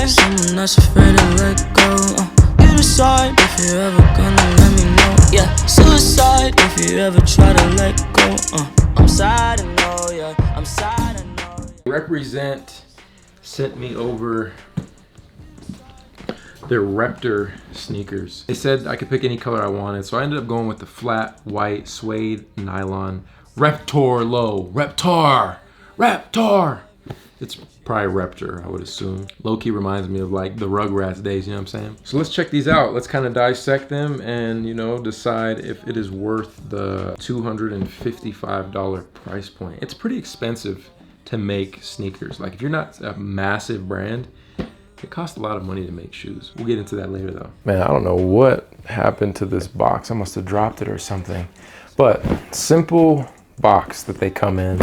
someone that's afraid to let go. You decide if you're ever gonna let me know. Yeah, suicide if you ever try to let go. I'm sad, I know, yeah. I'm sad, I know. Yeah. Represent sent me over their Raptor sneakers. They said I could pick any color I wanted, so I ended up going with the flat white suede nylon Reptor Low. Raptor. It's probably Raptor, I would assume. Low-key reminds me of like the Rugrats days, you know what I'm saying? So let's check these out. Let's kind of dissect them and, you know, decide if it is worth the $255 price point. It's pretty expensive to make sneakers. Like if you're not a massive brand, it costs a lot of money to make shoes. We'll get into that later though. Man, I don't know what happened to this box. I must have dropped it or something. But simple box that they come in.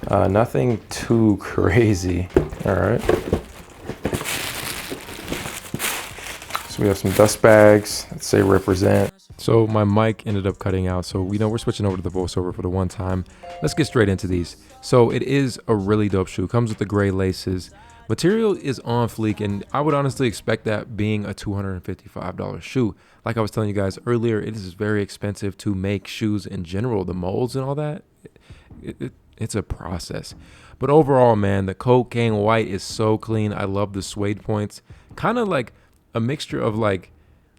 Nothing too crazy. All right. So we have some dust bags that say Represent. So my mic ended up cutting out. So, you know, we're switching over to the voiceover for the one time. Let's get straight into these. So it is a really dope shoe. Comes with the gray laces. Material is on fleek, and I would honestly expect that being a $255 shoe. Like I was telling you guys earlier, it is very expensive to make shoes in general. The molds and all that, it's a process. But overall, man, the cocaine white is so clean. I love the suede points. Kind of like a mixture of like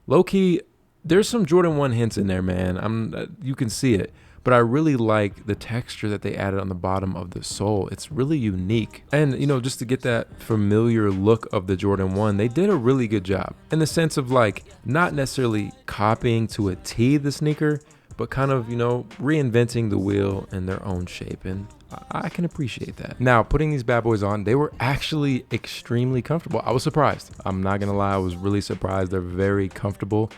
low-key, there's some Jordan 1 hints in there, man. You can see it. But I really like the texture that they added on the bottom of the sole. It's really unique. And, you know, just to get that familiar look of the Jordan 1, they did a really good job. In the sense of like, not necessarily copying to a T the sneaker, but kind of, you know, reinventing the wheel in their own shape. And I can appreciate that. Now, putting these bad boys on, they were actually extremely comfortable. I was surprised. I'm not gonna lie, I was really surprised. They're very comfortable.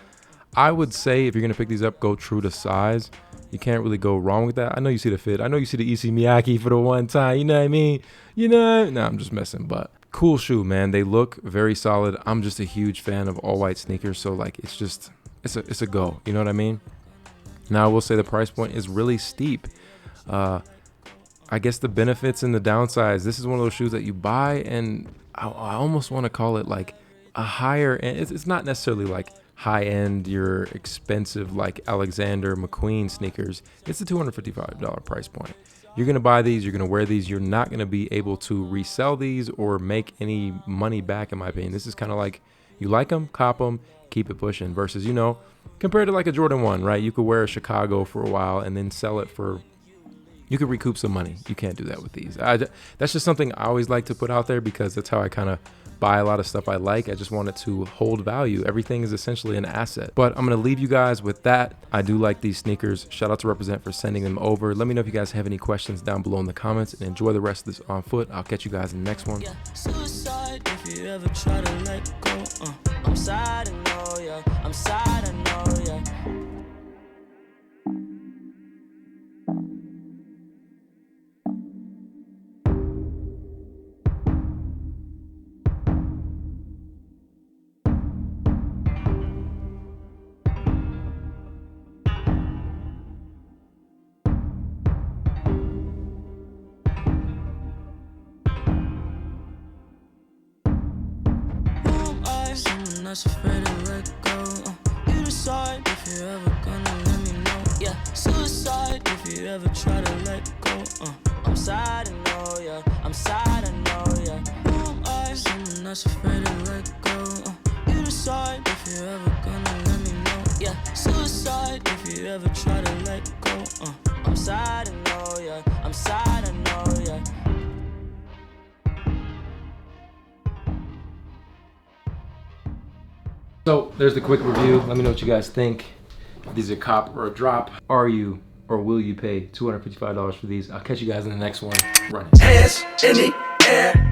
I would say if you're gonna pick these up, go true to size. You can't really go wrong with that. I know you see the fit. I know you see the EC Miyake for the one time. You know what I mean? You know? Nah, I'm just messing. But cool shoe, man. They look very solid. I'm just a huge fan of all white sneakers. So like, it's a go. You know what I mean? Now I will say the price point is really steep. I guess the benefits and the downsides. This is one of those shoes that you buy, and I almost want to call it like a higher end. It's not necessarily like high end, your expensive like Alexander McQueen sneakers. It's a $255 price point. You're gonna buy these, you're gonna wear these, you're not gonna be able to resell these or make any money back, in my opinion. This is kind of like, you like them, cop them, keep it pushing, versus, you know, compared to like a Jordan 1, right? You could wear a Chicago for a while and then sell it for, you could recoup some money. You can't do that with these. That's just something I always like to put out there, because that's how I kind of buy a lot of stuff I like. I just want it to hold value. Everything is essentially an asset. But I'm gonna leave you guys with that. I do like these sneakers. Shout out to Represent for sending them over. Let me know if you guys have any questions down below in the comments, and enjoy the rest of this on foot. I'll catch you guys in the next one. Yeah, suicide if you ever try to let go. I'm sad, I know, yeah. I'm sad, I know, yeah. That's afraid to let go. You decide if you're ever gonna let me know. Yeah, suicide if you ever try to let go. I'm sad, I know, yeah. I'm sad, I know, yeah. Who am I? Someone that's afraid to let go. You decide if you're ever gonna let me know. Yeah, suicide if you ever try to let go. I'm sad, I know, yeah. I'm sad, I know, yeah. So there's the quick review. Let me know what you guys think. If these are cop or a drop. Are you or will you pay $255 for these? I'll catch you guys in the next one. Run it. Hands in the air.